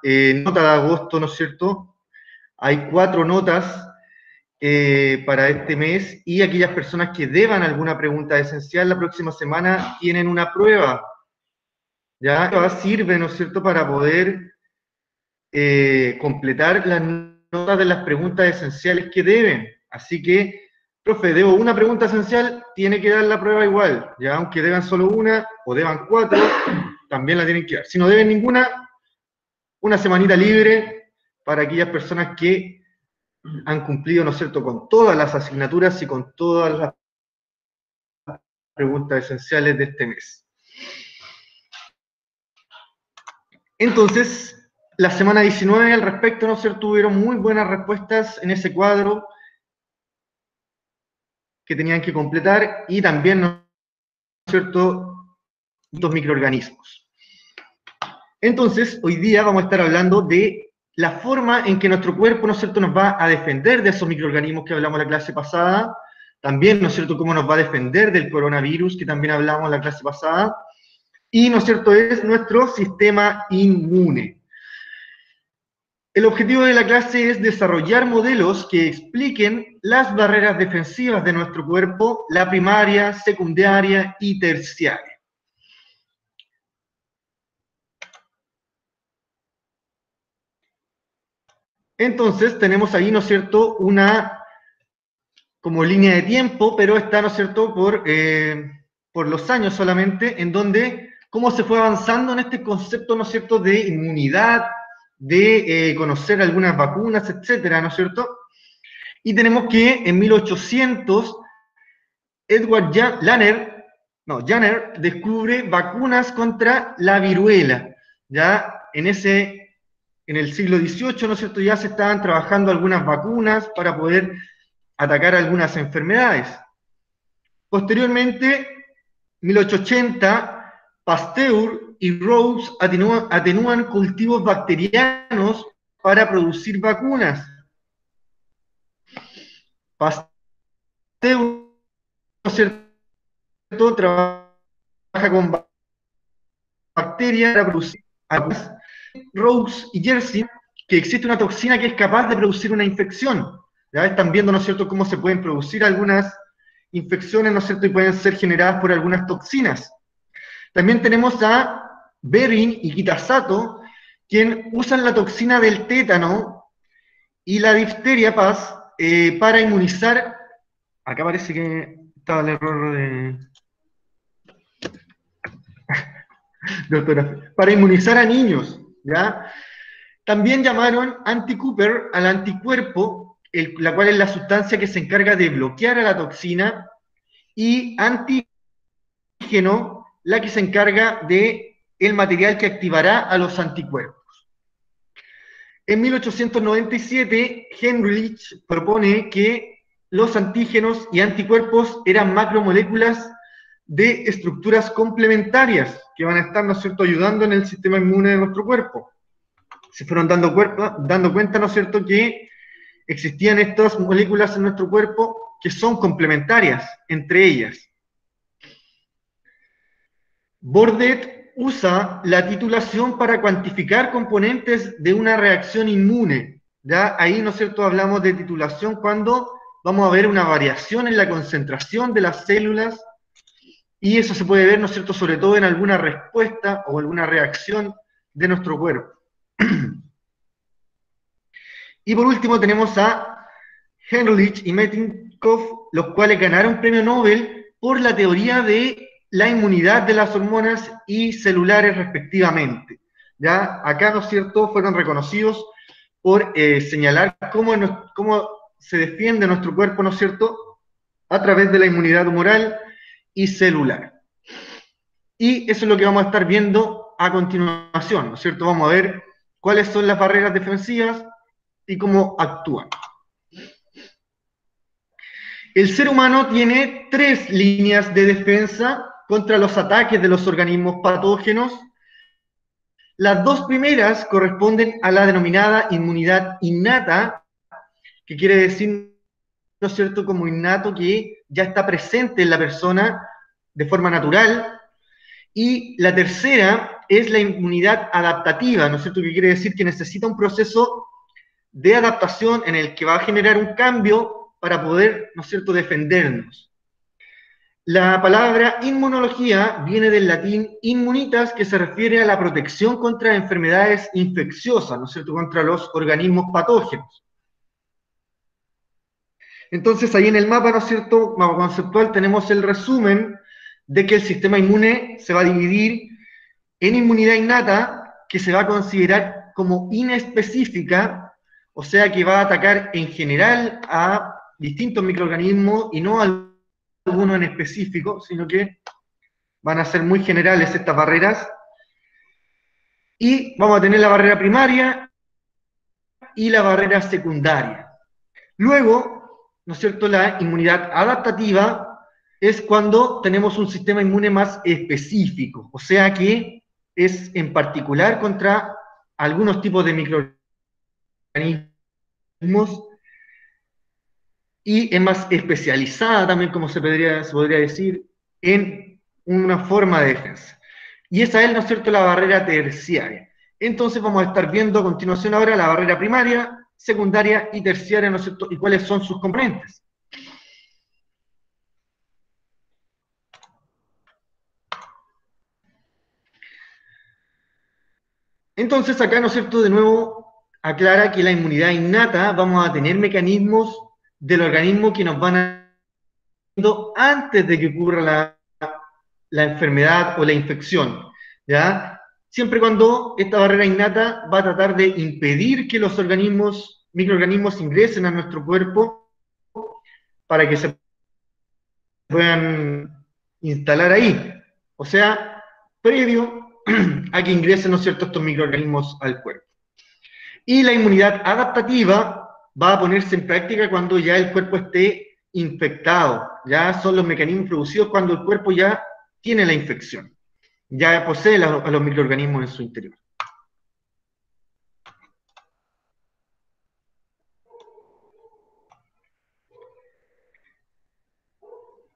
nota de agosto, ¿no es cierto? Hay 4 notas para este mes, y aquellas personas que deban alguna pregunta esencial la próxima semana tienen una prueba. Ya sirve, ¿no es cierto?, para poder completar las notas de las preguntas esenciales que deben. Así que, profe, debo una pregunta esencial, tiene que dar la prueba igual, ya, aunque deban solo una o deban 4, también la tienen que dar. Si no deben ninguna, una semanita libre para aquellas personas que han cumplido, ¿no es cierto?, con todas las asignaturas y con todas las preguntas esenciales de este mes. Entonces, la semana 19 al respecto, ¿no es cierto?, tuvieron muy buenas respuestas en ese cuadro que tenían que completar, y también, ¿no es cierto?, estos microorganismos. Entonces, hoy día vamos a estar hablando de la forma en que nuestro cuerpo, ¿no es cierto?, nos va a defender de esos microorganismos que hablamos en la clase pasada, también, ¿no es cierto?, cómo nos va a defender del coronavirus, que también hablamos en la clase pasada, y, ¿no es cierto?, es nuestro sistema inmune. El objetivo de la clase es desarrollar modelos que expliquen las barreras defensivas de nuestro cuerpo, la primaria, secundaria y terciaria. Entonces, tenemos ahí, ¿no es cierto?, una como línea de tiempo, pero está, ¿no es cierto?, por los años solamente, en donde cómo se fue avanzando en este concepto, ¿no es cierto?, de inmunidad, de conocer algunas vacunas, etcétera, ¿no es cierto? Y tenemos que en 1800, Edward Jenner descubre vacunas contra la viruela. Ya en el siglo XVIII, ¿no es cierto?, ya se estaban trabajando algunas vacunas para poder atacar algunas enfermedades. Posteriormente, 1880, Pasteur y Rose atenúan cultivos bacterianos para producir vacunas. Pasteur, ¿no es cierto?, trabaja con bacterias para producir vacunas. Rose y Jersey, que existe una toxina que es capaz de producir una infección. Ya están viendo, ¿no es cierto?, cómo se pueden producir algunas infecciones, ¿no es cierto?, y pueden ser generadas por algunas toxinas. También tenemos a Behring y Kitasato, quien usan la toxina del tétano y la difteria paz para inmunizar. Acá parece que estaba el error de ortografía. Para inmunizar a niños, ¿ya? También llamaron anti-Cooper al anticuerpo, la cual es la sustancia que se encarga de bloquear a la toxina, y antígeno, la que se encarga de el material que activará a los anticuerpos. En 1897, Henrich propone que los antígenos y anticuerpos eran macromoléculas de estructuras complementarias que van a estar, ¿no es cierto?, ayudando en el sistema inmune de nuestro cuerpo. Se fueron dando cuenta, ¿no es cierto?, que existían estas moléculas en nuestro cuerpo que son complementarias entre ellas. Bordet usa la titulación para cuantificar componentes de una reacción inmune. Ya ahí, ¿no es cierto?, hablamos de titulación cuando vamos a ver una variación en la concentración de las células, y eso se puede ver, ¿no es cierto?, sobre todo en alguna respuesta o alguna reacción de nuestro cuerpo. Y por último tenemos a Henrich y Metcalfe, los cuales ganaron premio Nobel por la teoría de la inmunidad de las hormonas y celulares respectivamente. Ya acá, ¿no es cierto?, fueron reconocidos por señalar cómo se defiende nuestro cuerpo, ¿no es cierto?, a través de la inmunidad humoral y celular. Y eso es lo que vamos a estar viendo a continuación, ¿no es cierto? Vamos a ver cuáles son las barreras defensivas y cómo actúan. El ser humano tiene 3 líneas de defensa contra los ataques de los organismos patógenos. Las 2 primeras corresponden a la denominada inmunidad innata, que quiere decir, ¿no es cierto?, como innato, que ya está presente en la persona de forma natural. Y la tercera es la inmunidad adaptativa, ¿no es cierto? Que quiere decir que necesita un proceso de adaptación en el que va a generar un cambio para poder, ¿no es cierto?, defendernos. La palabra inmunología viene del latín immunitas, que se refiere a la protección contra enfermedades infecciosas, ¿no es cierto?, contra los organismos patógenos. Entonces, ahí en el mapa, ¿no es cierto?, mapa conceptual, tenemos el resumen de que el sistema inmune se va a dividir en inmunidad innata, que se va a considerar como inespecífica, o sea que va a atacar en general a distintos microorganismos y no a alguno en específico, sino que van a ser muy generales estas barreras. Y vamos a tener la barrera primaria y la barrera secundaria. Luego, ¿no es cierto?, la inmunidad adaptativa es cuando tenemos un sistema inmune más específico, o sea que es en particular contra algunos tipos de microorganismos y es más especializada también, como se podría decir, en una forma de defensa. Y esa es, ¿no es cierto?, la barrera terciaria. Entonces vamos a estar viendo a continuación ahora la barrera primaria, secundaria y terciaria, ¿no es cierto?, y cuáles son sus componentes. Entonces acá, ¿no es cierto?, de nuevo aclara que la inmunidad innata vamos a tener mecanismos del organismo que nos van a antes de que ocurra la enfermedad o la infección, ¿ya? Siempre cuando esta barrera innata va a tratar de impedir que los microorganismos ingresen a nuestro cuerpo para que se puedan instalar ahí. O sea, previo a que ingresen, ¿no es cierto?, estos microorganismos al cuerpo. Y la inmunidad adaptativa va a ponerse en práctica cuando ya el cuerpo esté infectado. Ya son los mecanismos producidos cuando el cuerpo ya tiene la infección, ya posee a los microorganismos en su interior.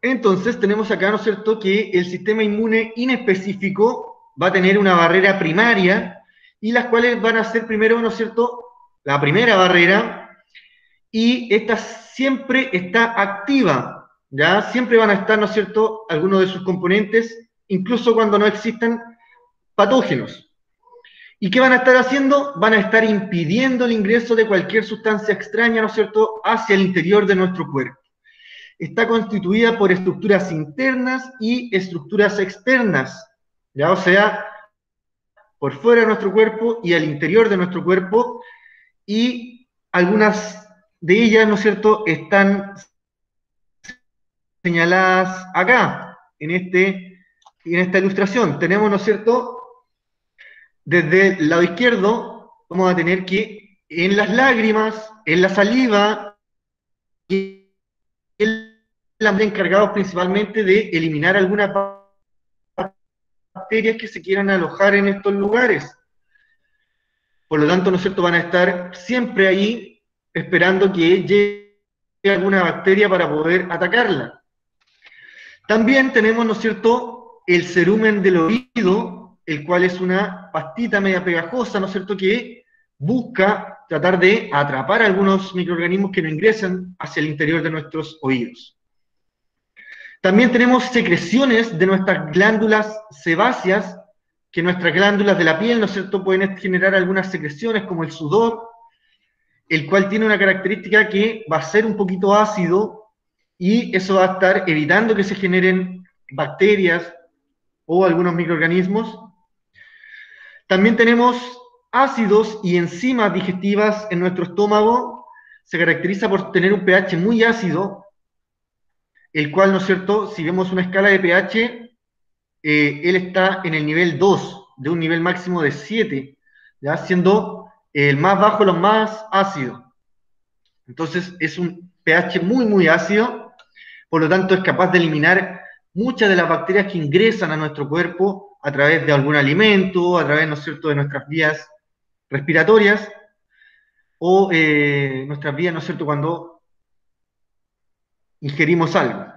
Entonces tenemos acá, ¿no es cierto?, que el sistema inmune inespecífico va a tener una barrera primaria y las cuales van a ser primero, ¿no es cierto?, la primera barrera, y esta siempre está activa, ¿ya? Siempre van a estar, ¿no es cierto?, algunos de sus componentes, incluso cuando no existan patógenos. ¿Y qué van a estar haciendo? Van a estar impidiendo el ingreso de cualquier sustancia extraña, ¿no es cierto?, hacia el interior de nuestro cuerpo. Está constituida por estructuras internas y estructuras externas, ¿ya? O sea, por fuera de nuestro cuerpo y al interior de nuestro cuerpo, y algunas de ellas, ¿no es cierto?, están señaladas acá, en esta ilustración. Tenemos, ¿no es cierto?, desde el lado izquierdo, vamos a tener que en las lágrimas, en la saliva, y en la encargados principalmente de eliminar algunas bacterias que se quieran alojar en estos lugares. Por lo tanto, ¿no es cierto?, van a estar siempre ahí esperando que llegue alguna bacteria para poder atacarla. También tenemos, ¿no es cierto?, el cerumen del oído, el cual es una pastita media pegajosa, ¿no es cierto?, que busca tratar de atrapar algunos microorganismos que no ingresan hacia el interior de nuestros oídos. También tenemos secreciones de nuestras glándulas sebáceas, que nuestras glándulas de la piel, ¿no es cierto?, pueden generar algunas secreciones como el sudor, el cual tiene una característica que va a ser un poquito ácido y eso va a estar evitando que se generen bacterias o algunos microorganismos. También tenemos ácidos y enzimas digestivas en nuestro estómago. Se caracteriza por tener un pH muy ácido, el cual, ¿no es cierto?, si vemos una escala de pH, él está en el nivel 2, de un nivel máximo de 7, ¿ya? Siendo el más bajo los más ácidos. Entonces es un pH muy, muy ácido, por lo tanto es capaz de eliminar muchas de las bacterias que ingresan a nuestro cuerpo a través de algún alimento, a través, ¿no es cierto?, de nuestras vías respiratorias o nuestras vías, ¿no es cierto?, cuando ingerimos algo.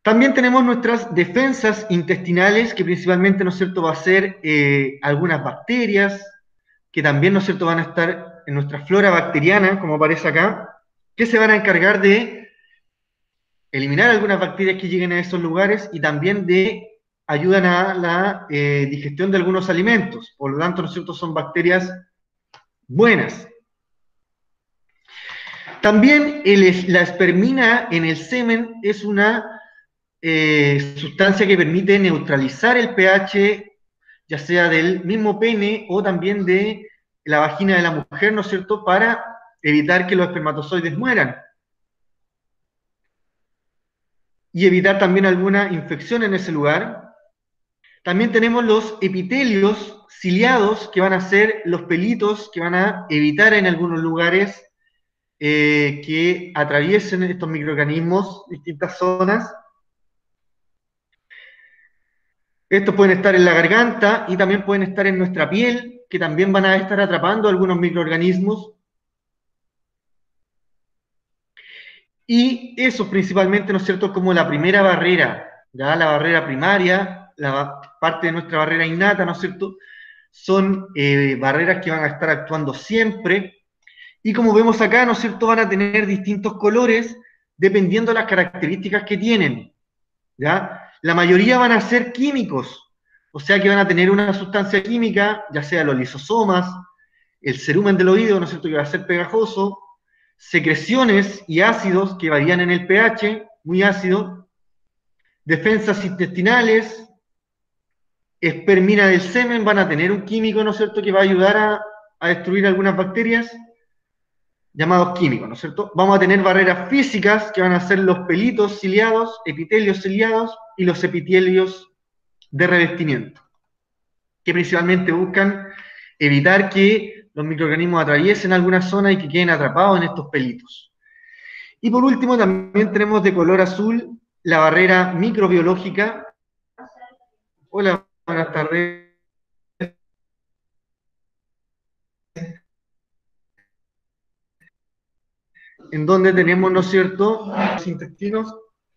También tenemos nuestras defensas intestinales, que principalmente, ¿no es cierto?, va a ser algunas bacterias, que también, ¿no es cierto?, van a estar en nuestra flora bacteriana, como aparece acá, que se van a encargar de eliminar algunas bacterias que lleguen a esos lugares y también de ayudan a la digestión de algunos alimentos. Por lo tanto, ¿no es cierto?, son bacterias buenas. También la espermina en el semen es una sustancia que permite neutralizar el pH, ya sea del mismo pene o también de la vagina de la mujer, ¿no es cierto?, para evitar que los espermatozoides mueran. Y evitar también alguna infección en ese lugar. También tenemos los epitelios ciliados, que van a ser los pelitos que van a evitar en algunos lugares que atraviesen estos microorganismos distintas zonas. Estos pueden estar en la garganta y también pueden estar en nuestra piel, que también van a estar atrapando algunos microorganismos. Y eso principalmente, ¿no es cierto?, como la primera barrera, ya la barrera primaria, la parte de nuestra barrera innata, ¿no es cierto?, son barreras que van a estar actuando siempre. Y como vemos acá, ¿no es cierto?, van a tener distintos colores dependiendo de las características que tienen, ¿ya? La mayoría van a ser químicos, o sea que van a tener una sustancia química, ya sea los lisosomas, el cerumen del oído, ¿no es cierto?, que va a ser pegajoso, secreciones y ácidos que varían en el pH, muy ácido, defensas intestinales, espermina del semen, van a tener un químico, ¿no es cierto?, que va a ayudar a destruir algunas bacterias, llamados químicos, ¿no es cierto? Vamos a tener barreras físicas, que van a ser los pelitos ciliados, epitelios ciliados y los epitelios de revestimiento, que principalmente buscan evitar que los microorganismos atraviesen alguna zona y que queden atrapados en estos pelitos. Y por último, también tenemos de color azul la barrera microbiológica. Hola, buenas tardes. En donde tenemos, ¿no es cierto?, los intestinos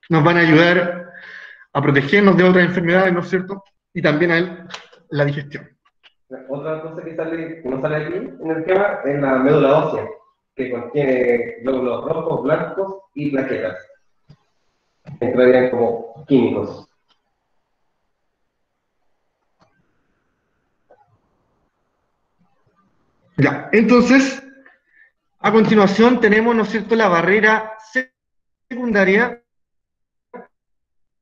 nos van a ayudar a protegernos de otras enfermedades, ¿no es cierto?, y también a la digestión. Otra cosa que no sale aquí en el tema es la médula ósea, que contiene glóbulos rojos, blancos y plaquetas. Entrarían como químicos. Ya, entonces, a continuación tenemos, ¿no es cierto?, la barrera secundaria.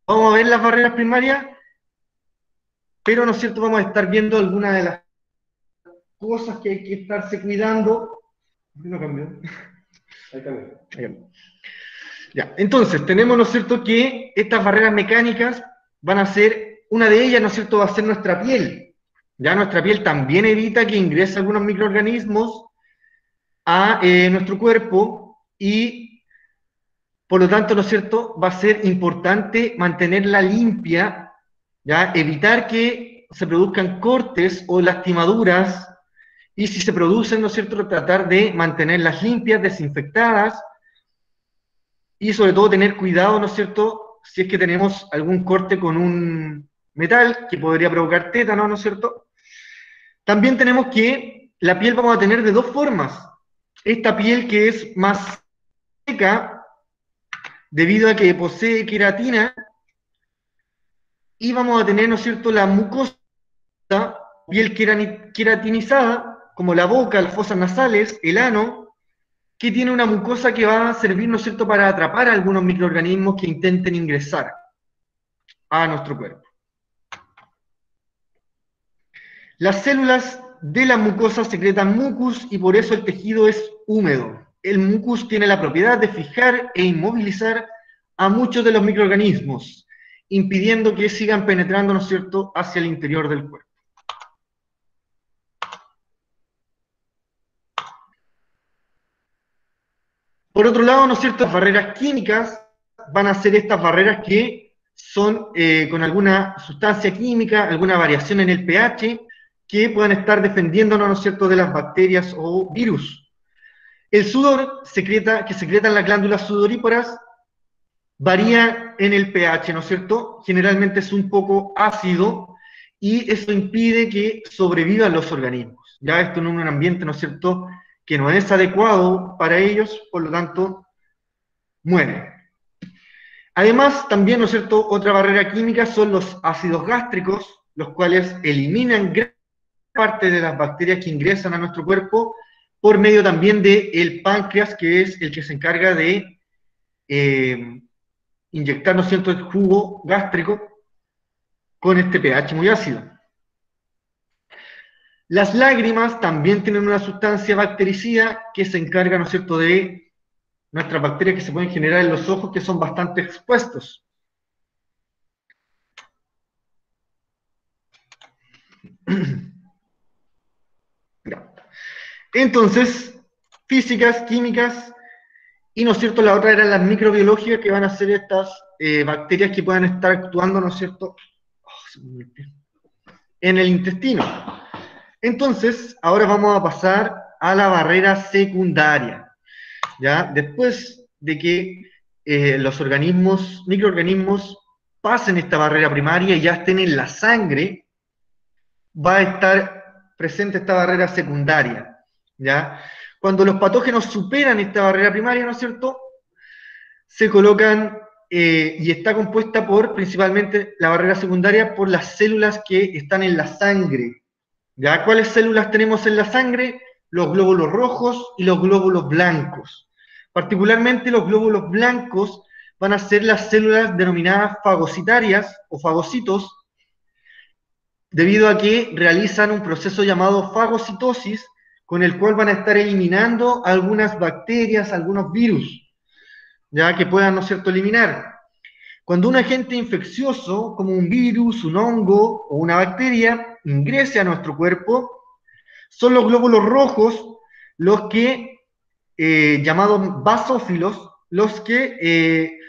Vamos a ver las barreras primarias, pero, ¿no es cierto?, vamos a estar viendo algunas de las cosas que hay que estarse cuidando. ¿No cambió? Ahí cambió. Ya, entonces, tenemos, ¿no es cierto?, que estas barreras mecánicas van a ser, una de ellas, ¿no es cierto?, va a ser nuestra piel. Ya nuestra piel también evita que ingresen algunos microorganismos a nuestro cuerpo y, por lo tanto, ¿no es cierto?, va a ser importante mantenerla limpia, ¿ya? Evitar que se produzcan cortes o lastimaduras, y si se producen, ¿no es cierto?, tratar de mantenerlas limpias, desinfectadas, y sobre todo tener cuidado, ¿no es cierto?, si es que tenemos algún corte con un metal que podría provocar tétano, ¿no es cierto? También tenemos que la piel vamos a tener de dos formas. Esta piel que es más seca, debido a que posee queratina, y vamos a tener, ¿no es cierto?, la mucosa, piel queratinizada, como la boca, las fosas nasales, el ano, que tiene una mucosa que va a servir, ¿no es cierto?, para atrapar a algunos microorganismos que intenten ingresar a nuestro cuerpo. Las células de la mucosa secretan mucus y por eso el tejido es húmedo. El mucus tiene la propiedad de fijar e inmovilizar a muchos de los microorganismos, impidiendo que sigan penetrando, ¿no es cierto?, hacia el interior del cuerpo. Por otro lado, ¿no es cierto?, las barreras químicas van a ser estas barreras que son con alguna sustancia química, alguna variación en el pH, que puedan estar defendiéndonos, ¿no es cierto?, de las bacterias o virus. El sudor que secretan las glándulas sudoríparas varía en el pH, ¿no es cierto? Generalmente es un poco ácido y eso impide que sobrevivan los organismos. Ya esto en un ambiente, ¿no es cierto?, que no es adecuado para ellos, por lo tanto, mueren. Además, también, ¿no es cierto?, otra barrera química son los ácidos gástricos, los cuales eliminan gran parte de las bacterias que ingresan a nuestro cuerpo por medio también del páncreas, que es el que se encarga de inyectar, ¿no es cierto?, el jugo gástrico con este pH muy ácido. Las lágrimas también tienen una sustancia bactericida que se encarga, ¿no es cierto?, de nuestras bacterias que se pueden generar en los ojos, que son bastante expuestos. Entonces, físicas, químicas, y ¿no es cierto?, la otra eran las microbiológicas, que van a ser estas bacterias que puedan estar actuando, ¿no es cierto?, en el intestino. Entonces, ahora vamos a pasar a la barrera secundaria. ¿Ya? Después de que los microorganismos, pasen esta barrera primaria y ya estén en la sangre, va a estar presente esta barrera secundaria. ¿Ya? Cuando los patógenos superan esta barrera primaria, ¿no es cierto?, se colocan, y está compuesta principalmente la barrera secundaria, por las células que están en la sangre. ¿Ya? ¿Cuáles células tenemos en la sangre? Los glóbulos rojos y los glóbulos blancos. Particularmente los glóbulos blancos van a ser las células denominadas fagocitarias o fagocitos, debido a que realizan un proceso llamado fagocitosis, con el cual van a estar eliminando algunas bacterias, algunos virus, ya que puedan, ¿no es cierto?, eliminar. Cuando un agente infeccioso, como un virus, un hongo o una bacteria, ingrese a nuestro cuerpo, son los glóbulos rojos los que, llamados basófilos, los que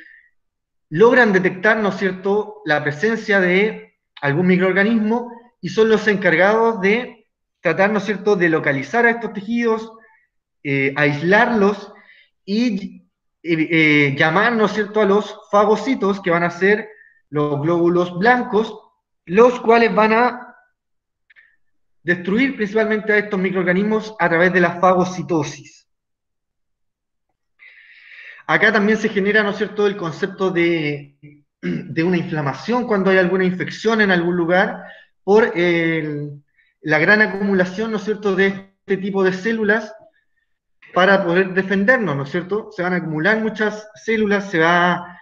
logran detectar, ¿no es cierto?, la presencia de algún microorganismo y son los encargados de tratar, ¿no es cierto?, de localizar a estos tejidos, aislarlos y llamar, ¿no es cierto?, a los fagocitos, que van a ser los glóbulos blancos, los cuales van a destruir principalmente a estos microorganismos a través de la fagocitosis. Acá también se genera, ¿no es cierto?, el concepto de una inflamación cuando hay alguna infección en algún lugar por la gran acumulación, ¿no es cierto?, de este tipo de células para poder defendernos, ¿no es cierto? Se van a acumular muchas células, se va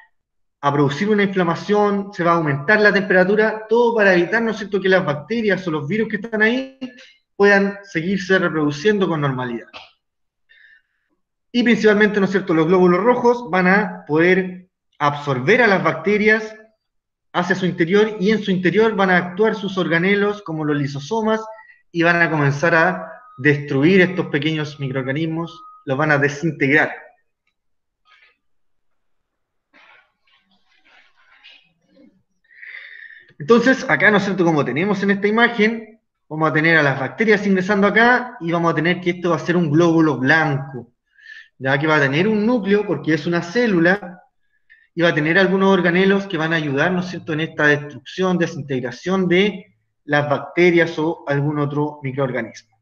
a producir una inflamación, se va a aumentar la temperatura, todo para evitar, ¿no es cierto?, que las bacterias o los virus que están ahí puedan seguirse reproduciendo con normalidad. Y principalmente, ¿no es cierto?, los glóbulos rojos van a poder absorber a las bacterias hacia su interior, y en su interior van a actuar sus organelos como los lisosomas y van a comenzar a destruir estos pequeños microorganismos, los van a desintegrar. Entonces, acá, ¿no es cierto?, como tenemos en esta imagen, vamos a tener a las bacterias ingresando acá y vamos a tener que esto va a ser un glóbulo blanco, ya que va a tener un núcleo porque es una célula y va a tener algunos organelos que van a ayudar, ¿no es cierto?, en esta destrucción, desintegración de las bacterias o algún otro microorganismo.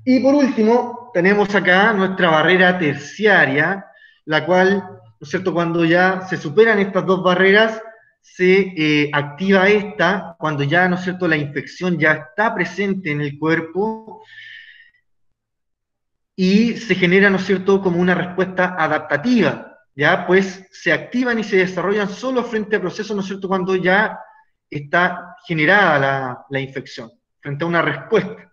Y por último, tenemos acá nuestra barrera terciaria, la cual, ¿no es cierto?, cuando ya se superan estas dos barreras, se activa esta, cuando ya, ¿no es cierto?, la infección ya está presente en el cuerpo y se genera, ¿no es cierto?, como una respuesta adaptativa, ¿ya? Pues se activan y se desarrollan solo frente a procesos, ¿no es cierto?, cuando ya está generada la infección, frente a una respuesta.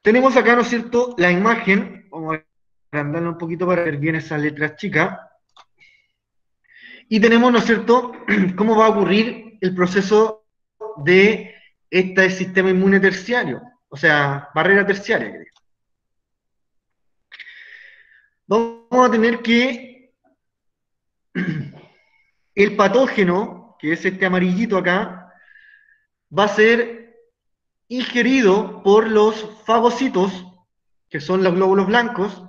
Tenemos acá, ¿no es cierto?, la imagen, vamos a agrandarla un poquito para ver bien esas letras chicas, y tenemos, ¿no es cierto?, cómo va a ocurrir el proceso de este sistema inmune terciario, o sea, barrera terciaria. Vamos a tener que el patógeno, que es este amarillito acá, va a ser ingerido por los fagocitos, que son los glóbulos blancos,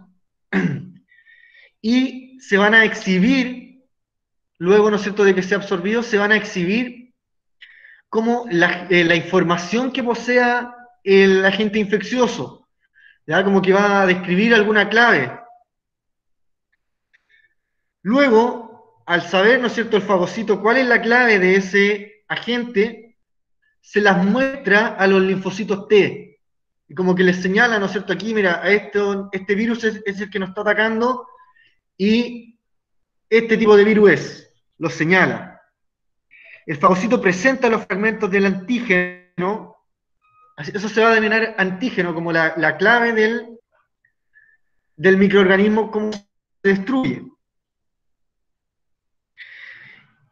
y se van a exhibir, luego, ¿no es cierto?, de que sea absorbido, se van a exhibir como la información que posea el agente infeccioso, ¿ya? Como que va a describir alguna clave. Luego, al saber, ¿no es cierto?, el fagocito cuál es la clave de ese agente, se las muestra a los linfocitos T. Y como que les señala, ¿no es cierto?, aquí, mira, este virus es el que nos está atacando y este tipo de virus lo señala. El fagocito presenta los fragmentos del antígeno, eso se va a denominar antígeno, como la clave del microorganismo, cómo se destruye.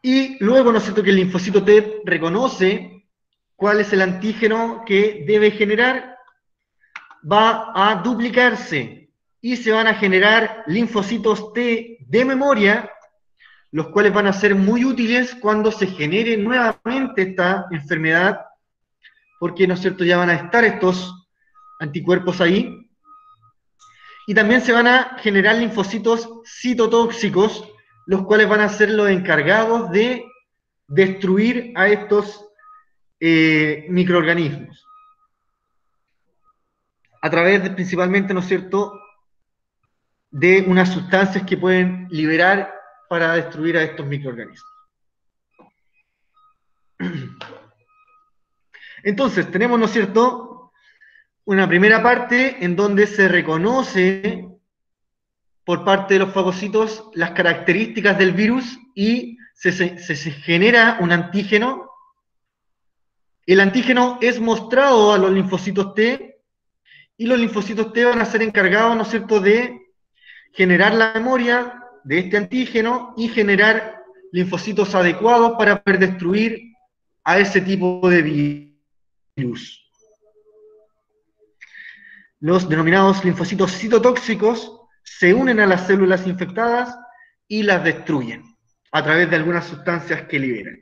Y luego, ¿no es cierto?, que el linfocito T reconoce cuál es el antígeno que debe generar, va a duplicarse y se van a generar linfocitos T de memoria, los cuales van a ser muy útiles cuando se genere nuevamente esta enfermedad, porque, ¿no es cierto?, ya van a estar estos anticuerpos ahí. Y también se van a generar linfocitos citotóxicos, los cuales van a ser los encargados de destruir a estos microorganismos. A través de, principalmente, ¿no es cierto?, de unas sustancias que pueden liberar para destruir a estos microorganismos. Entonces, tenemos, ¿no es cierto?, una primera parte en donde se reconoce por parte de los fagocitos las características del virus y se genera un antígeno. El antígeno es mostrado a los linfocitos T y los linfocitos T van a ser encargados, ¿no es cierto?, de generar la memoria de este antígeno y generar linfocitos adecuados para poder destruir a ese tipo de virus. Los denominados linfocitos citotóxicos se unen a las células infectadas y las destruyen a través de algunas sustancias que liberan.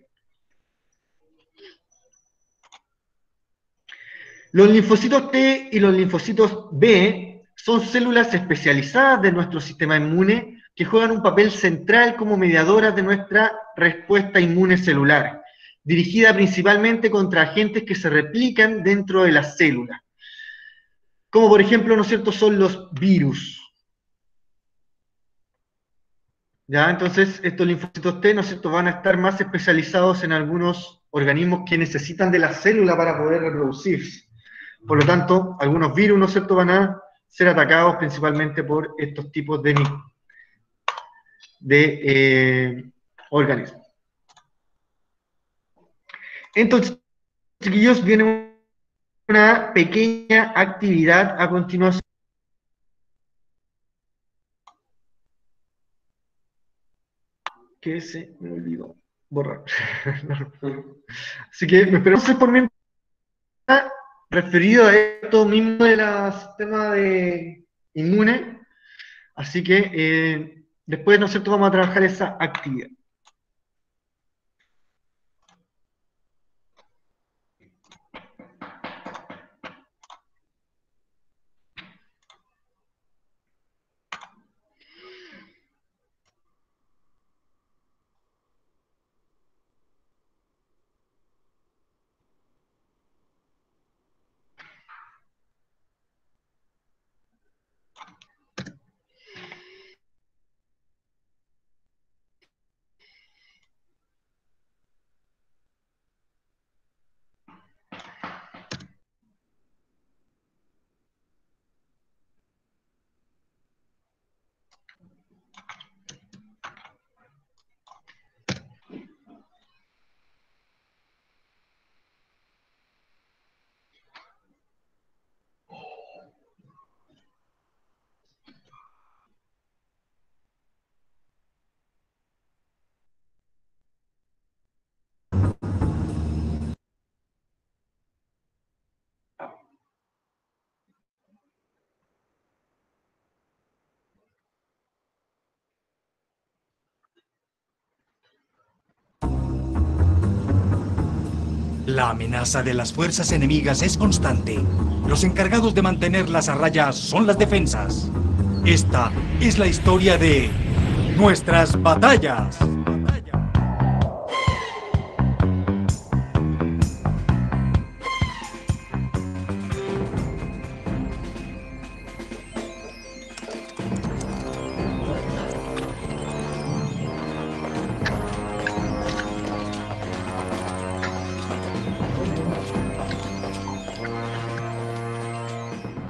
Los linfocitos T y los linfocitos B son células especializadas de nuestro sistema inmune que juegan un papel central como mediadoras de nuestra respuesta inmune celular, dirigida principalmente contra agentes que se replican dentro de las células, como por ejemplo, ¿no es cierto?, son los virus. ¿Ya? Entonces, estos linfocitos T, ¿no es cierto?, van a estar más especializados en algunos organismos que necesitan de la célula para poder reproducirse. Por lo tanto, algunos virus, ¿no es cierto?, van a ser atacados principalmente por estos tipos de organismos. Entonces, chiquillos, viene una pequeña actividad a continuación. Que se me olvidó borrar. Así que me espero por mientras, referido a esto mismo de los sistemas de inmune. Así que después, ¿no es cierto?, vamos a trabajar esa actividad. La amenaza de las fuerzas enemigas es constante. Los encargados de mantenerlas a raya son las defensas. Esta es la historia de nuestras batallas.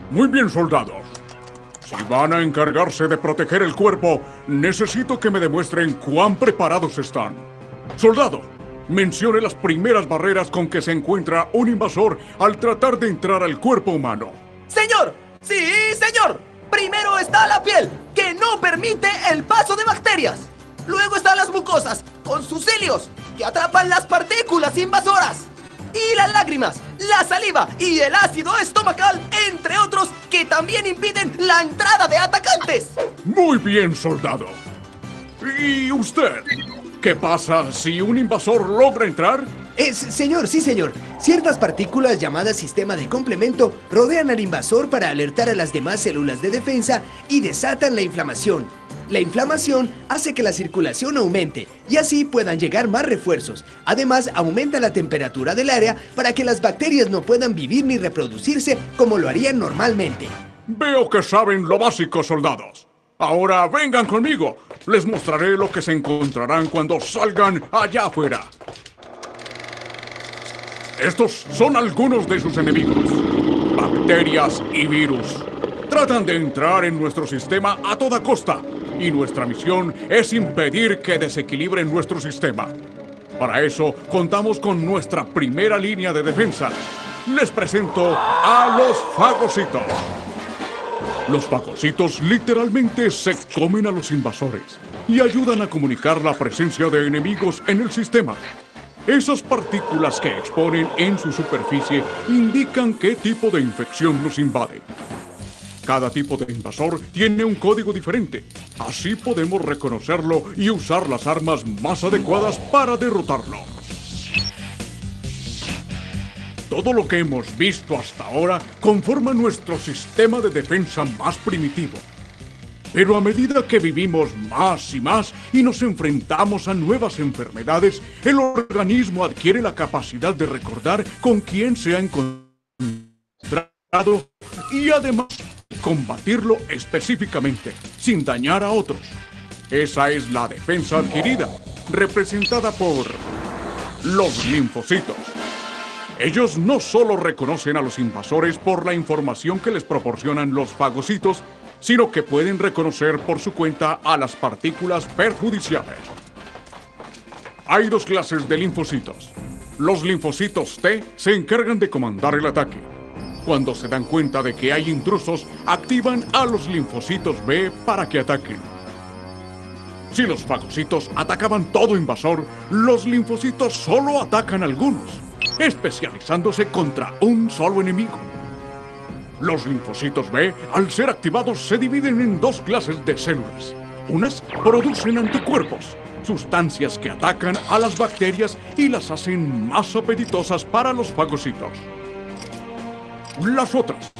Muy bien, soldados. Si van a encargarse de proteger el cuerpo, necesito que me demuestren cuán preparados están. Soldado, mencione las primeras barreras con que se encuentra un invasor al tratar de entrar al cuerpo humano. ¡Señor! ¡Sí, señor! Primero está la piel, que no permite el paso de bacterias. Luego están las mucosas, con sus cilios, que atrapan las partículas invasoras. Y las lágrimas, la saliva y el ácido estomacal, entre otros, que también impiden la entrada de atacantes. Muy bien, soldado. ¿Y usted? ¿Qué pasa si un invasor logra entrar? Señor, sí, señor. Ciertas partículas llamadas sistema de complemento rodean al invasor para alertar a las demás células de defensa y desatan la inflamación. La inflamación hace que la circulación aumente y así puedan llegar más refuerzos. Además, aumenta la temperatura del área para que las bacterias no puedan vivir ni reproducirse como lo harían normalmente. Veo que saben lo básico, soldados. Ahora vengan conmigo. Les mostraré lo que se encontrarán cuando salgan allá afuera. Estos son algunos de sus enemigos. Bacterias y virus. Tratan de entrar en nuestro sistema a toda costa. Y nuestra misión es impedir que desequilibren nuestro sistema. Para eso, contamos con nuestra primera línea de defensa. Les presento a los fagocitos. Los fagocitos literalmente se comen a los invasores y ayudan a comunicar la presencia de enemigos en el sistema. Esas partículas que exponen en su superficie indican qué tipo de infección nos invade. Cada tipo de invasor tiene un código diferente. Así podemos reconocerlo y usar las armas más adecuadas para derrotarlo. Todo lo que hemos visto hasta ahora conforma nuestro sistema de defensa más primitivo. Pero a medida que vivimos más y más y nos enfrentamos a nuevas enfermedades, el organismo adquiere la capacidad de recordar con quién se ha encontrado y además combatirlo específicamente, sin dañar a otros. Esa es la defensa adquirida, representada por los linfocitos. Ellos no solo reconocen a los invasores por la información que les proporcionan los fagocitos, sino que pueden reconocer por su cuenta a las partículas perjudiciales. Hay dos clases de linfocitos. Los linfocitos T se encargan de comandar el ataque. Cuando se dan cuenta de que hay intrusos, activan a los linfocitos B para que ataquen. Si los fagocitos atacaban todo invasor, los linfocitos solo atacan algunos, especializándose contra un solo enemigo. Los linfocitos B, al ser activados, se dividen en dos clases de células. Unas producen anticuerpos, sustancias que atacan a las bacterias y las hacen más apetitosas para los fagocitos. Las otras,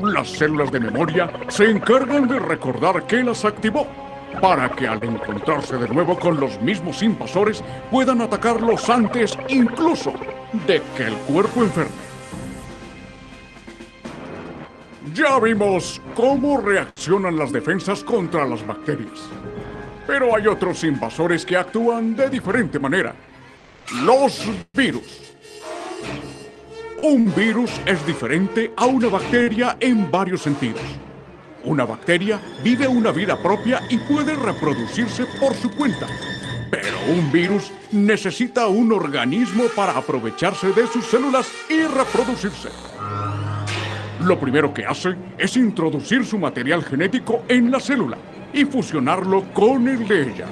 las células de memoria, se encargan de recordar que las activó, para que al encontrarse de nuevo con los mismos invasores puedan atacarlos antes incluso de que el cuerpo enferme. Ya vimos cómo reaccionan las defensas contra las bacterias. Pero hay otros invasores que actúan de diferente manera. Los virus. Un virus es diferente a una bacteria en varios sentidos. Una bacteria vive una vida propia y puede reproducirse por su cuenta. Pero un virus necesita un organismo para aprovecharse de sus células y reproducirse. Lo primero que hace es introducir su material genético en la célula y fusionarlo con el de ella.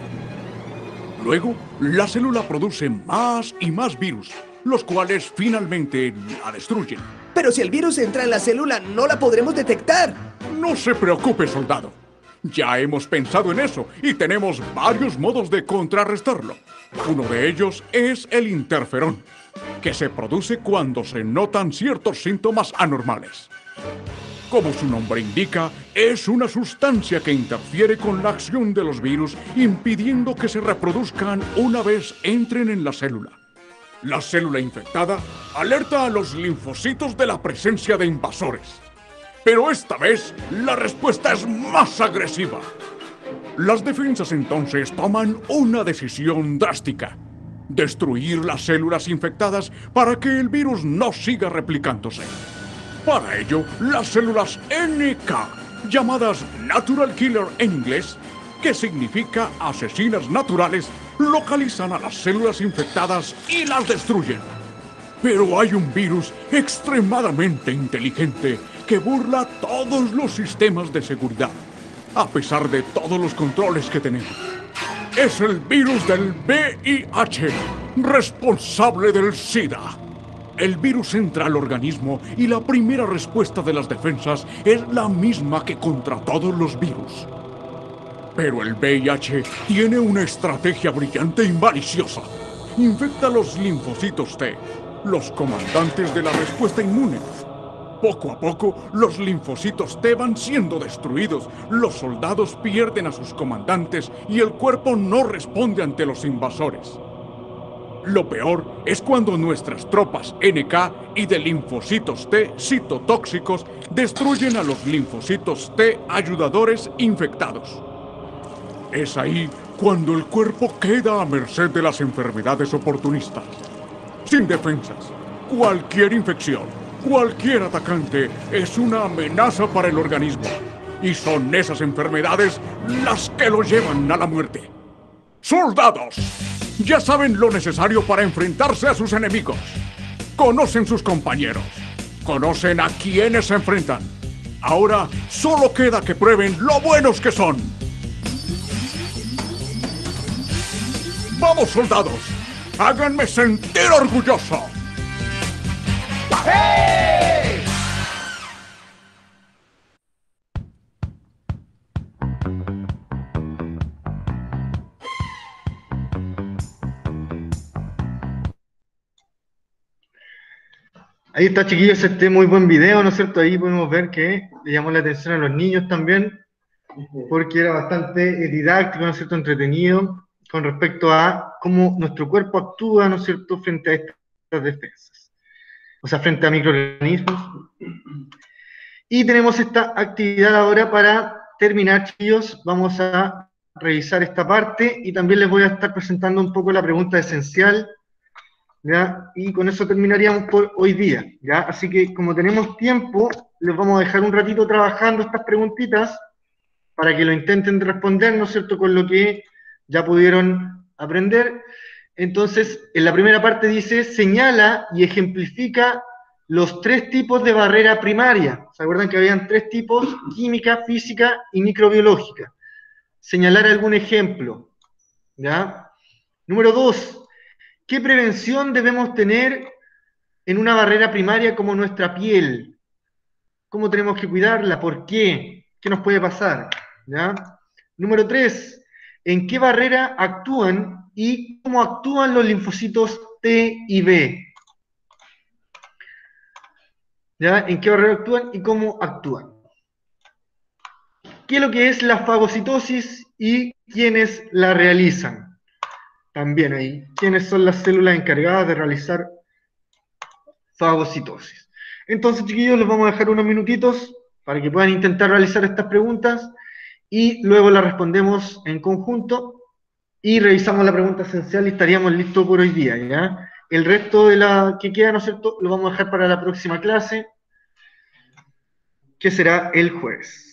Luego, la célula produce más y más virus, los cuales finalmente la destruyen. Pero si el virus entra en la célula, no la podremos detectar. No se preocupe, soldado. Ya hemos pensado en eso y tenemos varios modos de contrarrestarlo. Uno de ellos es el interferón. que se produce cuando se notan ciertos síntomas anormales. Como su nombre indica, es una sustancia que interfiere con la acción de los virus, impidiendo que se reproduzcan una vez entren en la célula. La célula infectada alerta a los linfocitos de la presencia de invasores. Pero esta vez, la respuesta es más agresiva. Las defensas entonces toman una decisión drástica: destruir las células infectadas para que el virus no siga replicándose. Para ello, las células NK, llamadas Natural Killer en inglés, que significa asesinas naturales, localizan a las células infectadas y las destruyen. Pero hay un virus extremadamente inteligente que burla todos los sistemas de seguridad, a pesar de todos los controles que tenemos. Es el virus del VIH, responsable del SIDA. El virus entra al organismo y la primera respuesta de las defensas es la misma que contra todos los virus. Pero el VIH tiene una estrategia brillante y maliciosa. Infecta los linfocitos T, los comandantes de la respuesta inmune. Poco a poco, los linfocitos T van siendo destruidos, los soldados pierden a sus comandantes y el cuerpo no responde ante los invasores. Lo peor es cuando nuestras tropas NK y de linfocitos T citotóxicos destruyen a los linfocitos T ayudadores infectados. Es ahí cuando el cuerpo queda a merced de las enfermedades oportunistas. Sin defensas, cualquier infección, cualquier atacante es una amenaza para el organismo. Y son esas enfermedades las que lo llevan a la muerte. ¡Soldados! Ya saben lo necesario para enfrentarse a sus enemigos. Conocen sus compañeros. Conocen a quienes se enfrentan. Ahora solo queda que prueben lo buenos que son. ¡Vamos, soldados! ¡Háganme sentir orgulloso! ¡Hey! Ahí está, chiquillos, este muy buen video, ¿no es cierto? Ahí podemos ver que le llamó la atención a los niños también, porque era bastante didáctico, ¿no es cierto? Entretenido, con respecto a cómo nuestro cuerpo actúa, ¿no es cierto?, frente a estas defensas. O sea, frente a microorganismos. Y tenemos esta actividad ahora para terminar, chiquillos. Vamos a revisar esta parte y también les voy a estar presentando un poco la pregunta esencial, ¿ya? Y con eso terminaríamos por hoy día, ¿ya? Así que como tenemos tiempo, les vamos a dejar un ratito trabajando estas preguntitas para que lo intenten responder, ¿no es cierto?, con lo que ya pudieron aprender. Entonces, en la primera parte dice, señala y ejemplifica los 3 tipos de barrera primaria. ¿Se acuerdan que habían 3 tipos? Química, física y microbiológica. Señalar algún ejemplo, ¿ya? Número 2, ¿qué prevención debemos tener en una barrera primaria como nuestra piel? ¿Cómo tenemos que cuidarla? ¿Por qué? ¿Qué nos puede pasar? ¿Ya? Número 3, ¿en qué barrera actúan y cómo actúan los linfocitos T y B? ¿Ya? ¿En qué barrera actúan y cómo actúan? ¿Qué es lo que es la fagocitosis y quiénes la realizan? También ahí, ¿quiénes son las células encargadas de realizar fagocitosis? Entonces, chiquillos, les vamos a dejar unos minutitos para que puedan intentar realizar estas preguntas y luego las respondemos en conjunto y revisamos la pregunta esencial y estaríamos listos por hoy día, ¿ya? El resto de la que queda, ¿no es cierto?, lo vamos a dejar para la próxima clase, que será el jueves.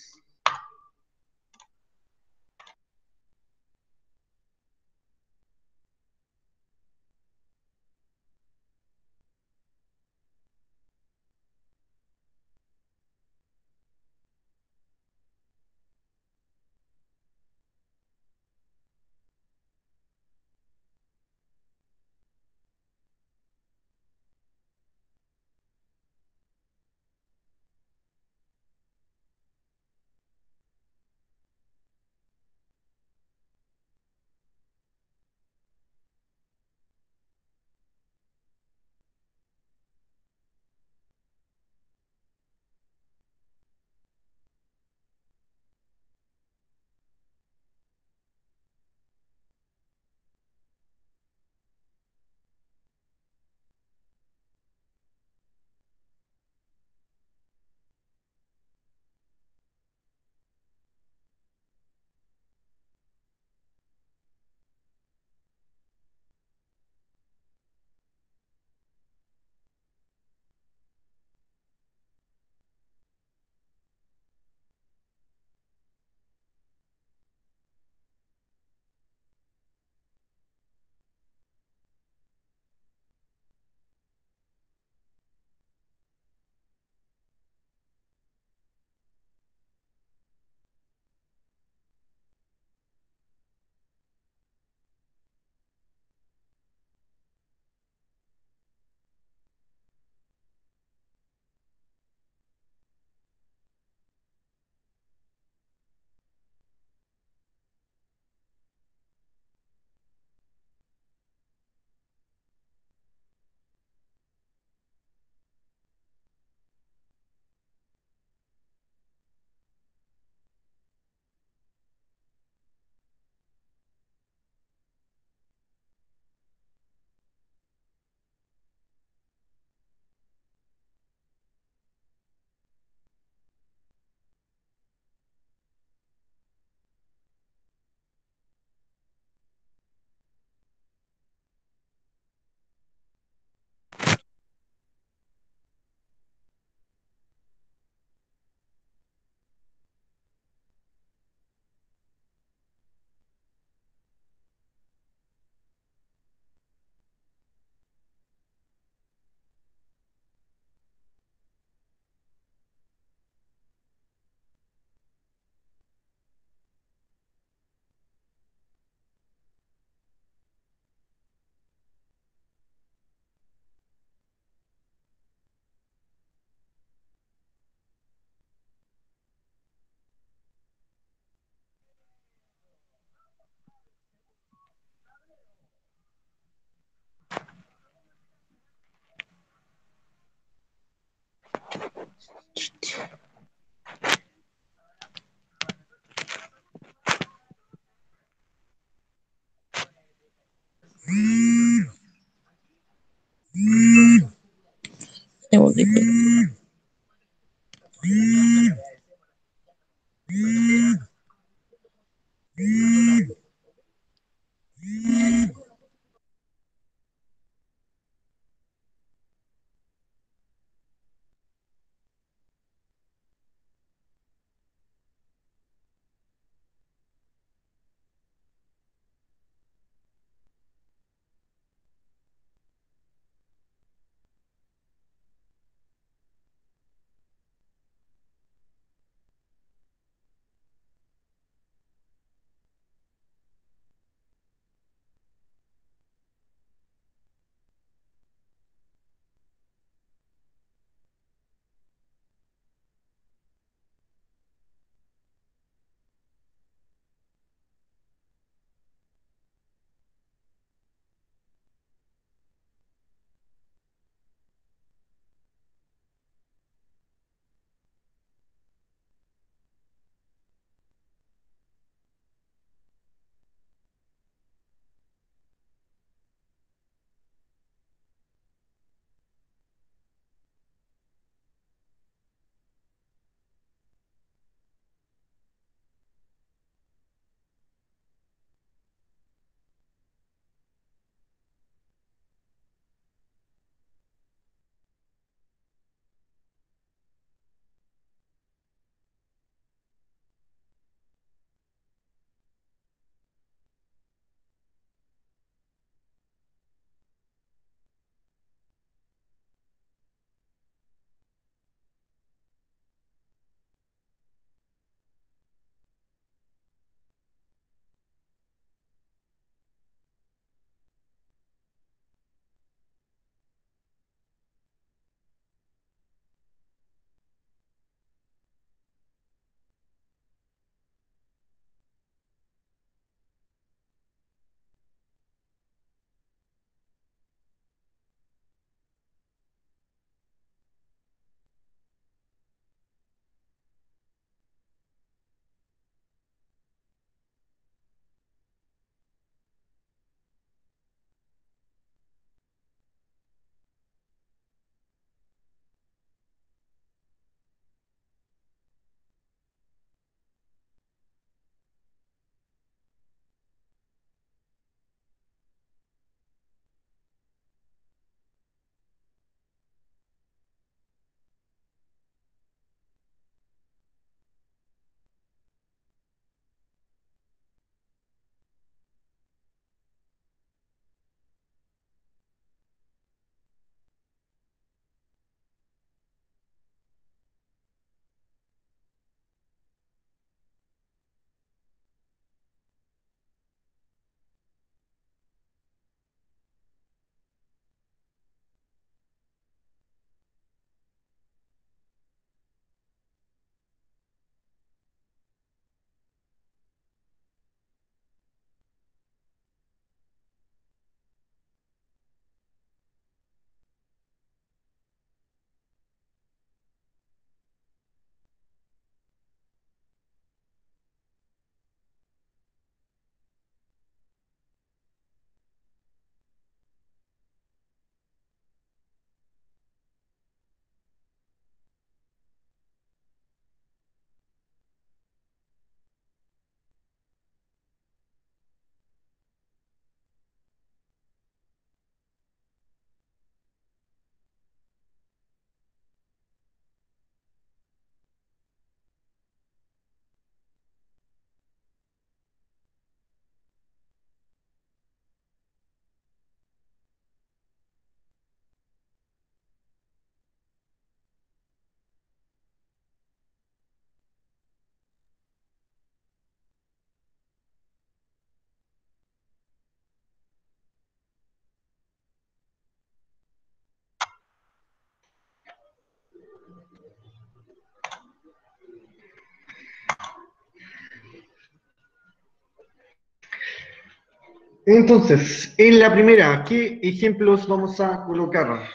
Entonces, en la primera, ¿qué ejemplos vamos a colocar?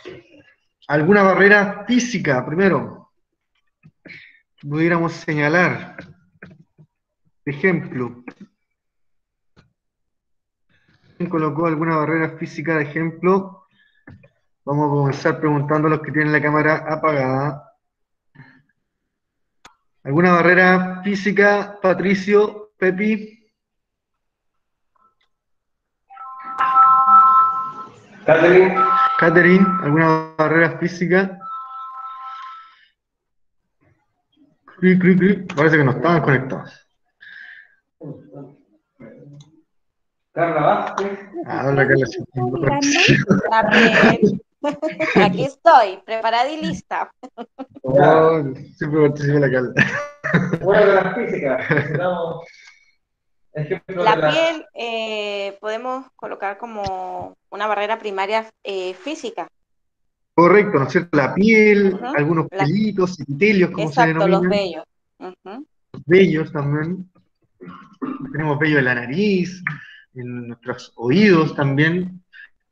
¿Alguna barrera física primero? pudiéramos señalar, por ejemplo, ¿quién colocó alguna barrera física de ejemplo? Vamos a comenzar preguntando a los que tienen la cámara apagada. ¿Alguna barrera física, Patricio, Pepi? Catherine, Catherine, ¿alguna barrera física? Cri, cri, cri. Parece que no estaban conectados. Carla Vázquez, Ahora que les Gabriel. Aquí estoy, preparada y lista. Oh, siempre participa la Carla. bueno, de las físicas, necesitamos ejemplos La de las... piel podemos colocar como una barrera primaria física. Correcto, ¿no es cierto? La piel, Ujú. algunos pelitos, epitelios, como se Exacto, los denominan. vellos. Ujú. Los vellos también. Tenemos vello en la nariz, en nuestros oídos también,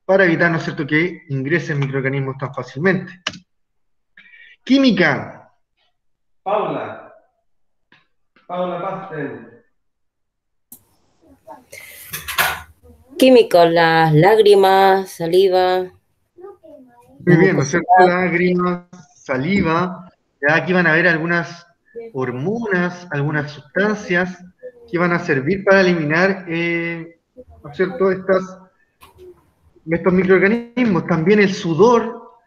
para evitar, ¿no es cierto?, que ingresen microorganismos tan fácilmente. Química. Paula Pasten, Químicos, las lágrimas, saliva. Muy bien, ¿no es cierto? Lágrimas, saliva. Ya aquí van a ver algunas hormonas, algunas sustancias que van a servir para eliminar, ¿no es cierto?, estos microorganismos. También el sudor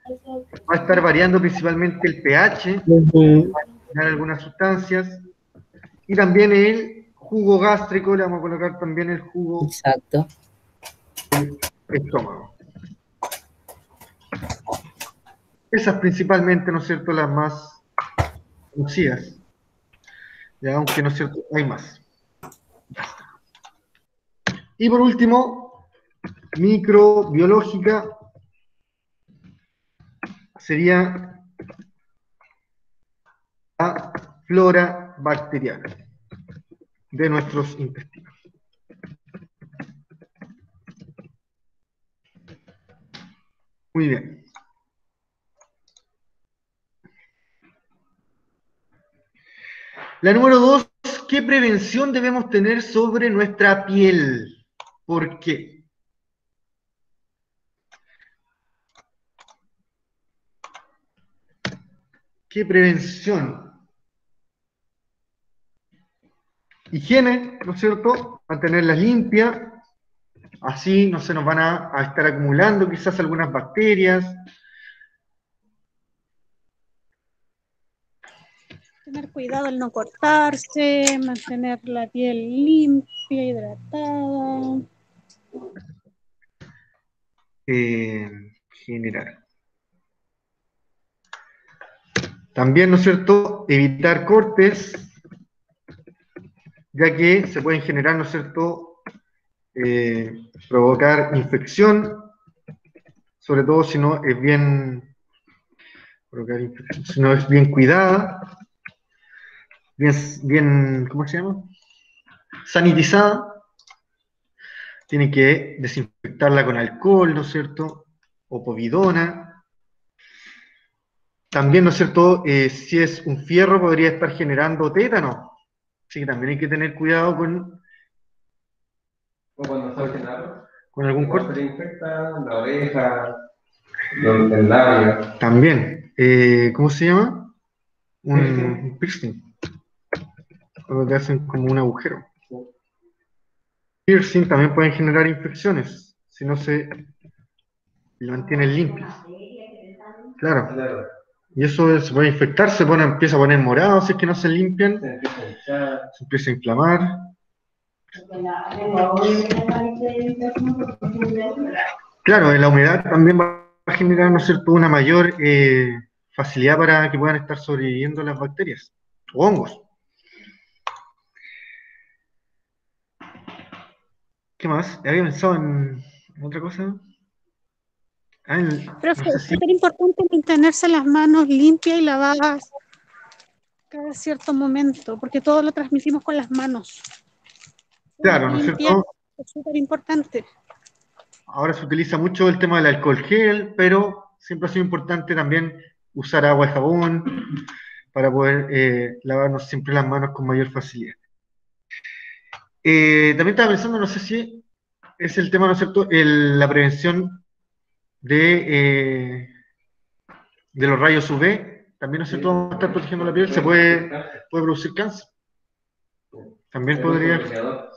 va a estar variando principalmente el pH, eliminar algunas sustancias. Y también el jugo gástrico, le vamos a colocar también el jugo Exacto. del estómago. Esas principalmente, ¿no es cierto?, las más conocidas. Ya, aunque, ¿no es cierto?, hay más. Y por último, microbiológica sería la flora bacteriana de nuestros intestinos. Muy bien. La número 2, ¿qué prevención debemos tener sobre nuestra piel? ¿Por qué? ¿Qué prevención? Higiene, ¿no es cierto? Mantenerlas limpias, así no se nos van a estar acumulando quizás algunas bacterias. Tener cuidado al no cortarse, mantener la piel limpia, hidratada. Generar. También, ¿no es cierto?, evitar cortes, ya que se pueden generar, ¿no es cierto?, provocar infección, sobre todo si no es bien, si no es bien cuidada, bien, ¿cómo se llama?, sanitizada. Tiene que desinfectarla con alcohol, ¿no es cierto?, o povidona. También, ¿no es cierto?, si es un fierro podría estar generando tétano. Así que también hay que tener cuidado con o cuando se algo, algún igual corte. se le infecta la oreja, el labio. También, ¿cómo se llama? Un piercing. Cuando te hacen como un agujero. Piercing también pueden generar infecciones si no se mantienen limpios. Claro. Claro. Y eso se puede infectar, empieza a poner morado si es que no se limpian, Se empieza a hinchar. se empieza a inflamar. Claro, la humedad también va a generar, ¿no es cierto?, una mayor facilidad para que puedan estar sobreviviendo las bacterias o hongos. ¿Qué más? ¿Había pensado en otra cosa? Profe, No sé es si... súper importante mantenerse las manos limpias y lavadas cada cierto momento, porque todo lo transmitimos con las manos. Claro, ¿no es Limpias cierto? es súper importante. Ahora se utiliza mucho el tema del alcohol gel, pero siempre ha sido importante también usar agua y jabón para poder lavarnos siempre las manos con mayor facilidad. También estaba pensando, no sé si es el tema, ¿no es cierto?, la prevención de los rayos UV, también, ¿no es cierto?, vamos a estar protegiendo la piel, se puede producir cáncer. También podría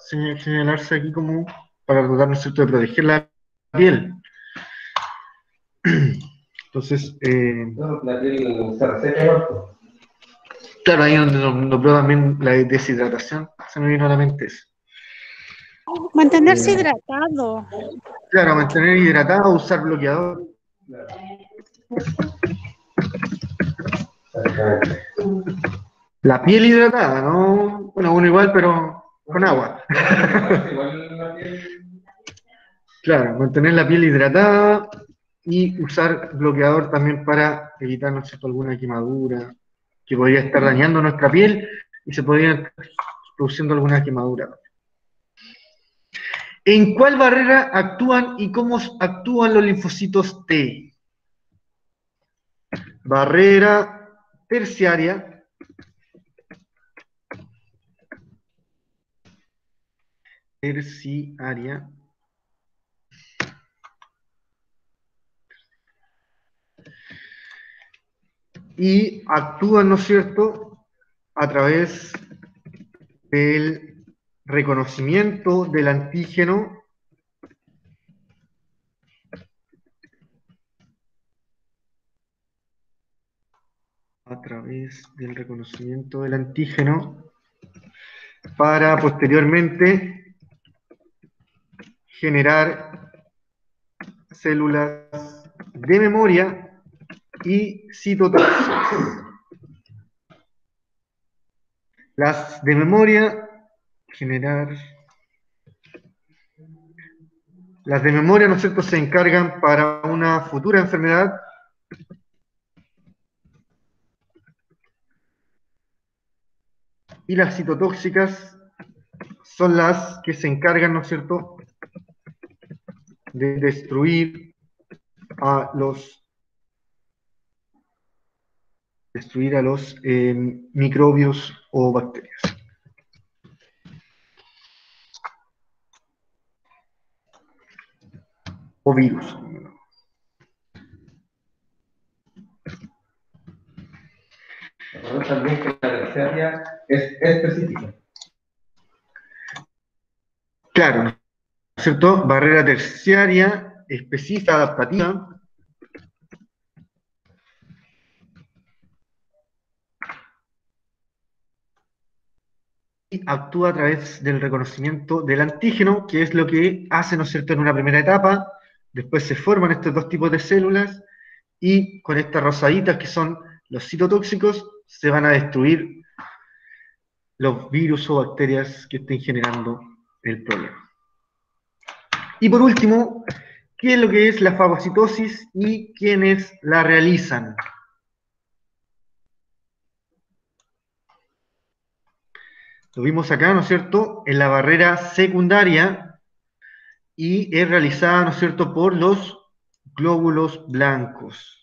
señalarse aquí como para tratar, ¿no es cierto?, de proteger la piel. Entonces, la piel se reseca, ¿no? claro, ahí donde nos veo también la deshidratación, se me vino a la mente eso. Mantenerse hidratado. Claro, mantener hidratado, usar bloqueador. La piel hidratada, ¿no? Bueno, uno igual, pero con agua. Claro, mantener la piel hidratada y usar bloqueador también para evitar, ¿no es cierto?, alguna quemadura que podría estar dañando nuestra piel y se podría estar produciendo alguna quemadura. ¿En cuál barrera actúan y cómo actúan los linfocitos T? Barrera terciaria, y actúan, ¿no es cierto?, a través del reconocimiento del antígeno para posteriormente generar células de memoria y citotóxicas. Las de memoria, ¿no es cierto?, se encargan para una futura enfermedad y las citotóxicas son las que se encargan, ¿no es cierto?, de destruir a los microbios o bacterias. O virus. También que la terciaria es específica. Claro, ¿no es cierto? Barrera terciaria, específica, adaptativa. Y actúa a través del reconocimiento del antígeno, que es lo que hace, ¿no es cierto?, en una primera etapa. Después se forman estos dos tipos de células y con estas rosaditas que son los citotóxicos se van a destruir los virus o bacterias que estén generando el problema. Y por último, ¿qué es lo que es la fagocitosis y quiénes la realizan? Lo vimos acá, ¿no es cierto?, en la barrera secundaria y es realizada, ¿no es cierto?, por los glóbulos blancos.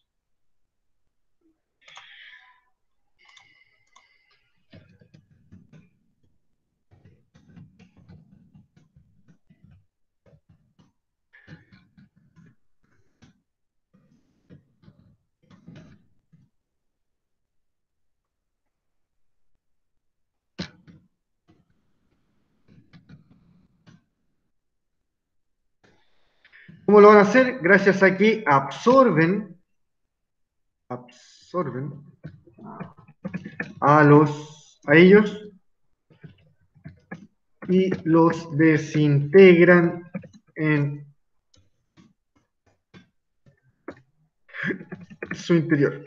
¿Cómo lo van a hacer? Gracias a que absorben a ellos y los desintegran en su interior.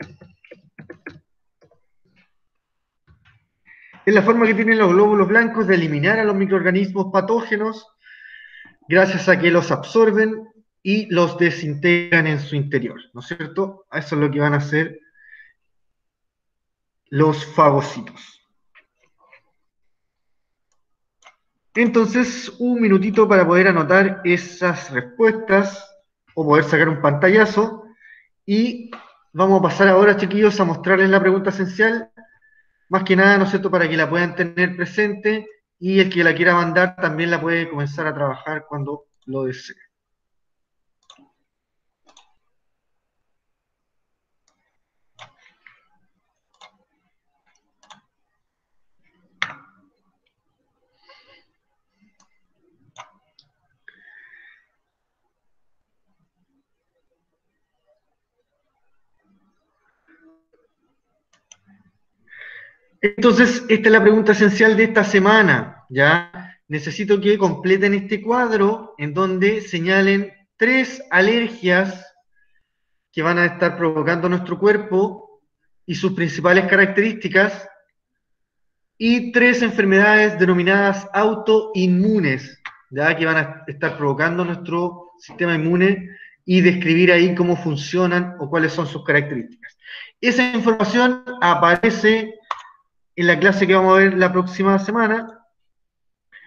Es la forma que tienen los glóbulos blancos de eliminar a los microorganismos patógenos gracias a que los absorben y los desintegran en su interior, ¿no es cierto? Eso es lo que van a hacer los fagocitos. Entonces, un minutito para poder anotar esas respuestas o poder sacar un pantallazo y vamos a pasar ahora, chiquillos, a mostrarles la pregunta esencial más que nada, ¿no es cierto?, para que la puedan tener presente y el que la quiera mandar también la puede comenzar a trabajar cuando lo desee. Entonces, esta es la pregunta esencial de esta semana, ¿ya? Necesito que completen este cuadro en donde señalen 3 alergias que van a estar provocando nuestro cuerpo y sus principales características, y 3 enfermedades denominadas autoinmunes, ¿ya?, que van a estar provocando nuestro sistema inmune, y describir ahí cómo funcionan o cuáles son sus características. Esa información aparece en la clase que vamos a ver la próxima semana,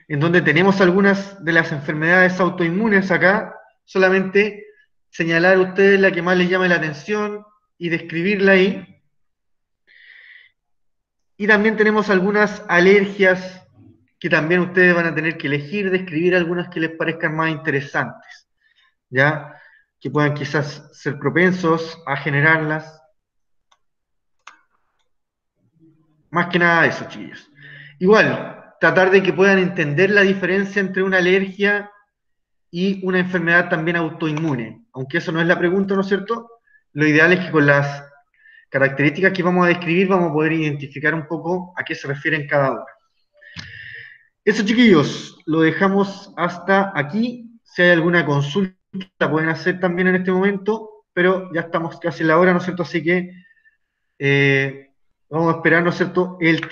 en donde tenemos algunas de las enfermedades autoinmunes acá, solamente señalar a ustedes la que más les llame la atención y describirla ahí. Y también tenemos algunas alergias que también ustedes van a tener que elegir, describir algunas que les parezcan más interesantes, ¿ya?, que puedan quizás ser propensos a generarlas. Más que nada eso, chiquillos. Igual, tratar de que puedan entender la diferencia entre una alergia y una enfermedad también autoinmune. Aunque eso no es la pregunta, ¿no es cierto? Lo ideal es que con las características que vamos a describir vamos a poder identificar un poco a qué se refieren cada una. Eso, chiquillos, lo dejamos hasta aquí. Si hay alguna consulta, la pueden hacer también en este momento, pero ya estamos casi en la hora, ¿no es cierto? Así que vamos a esperar, ¿no es cierto?, el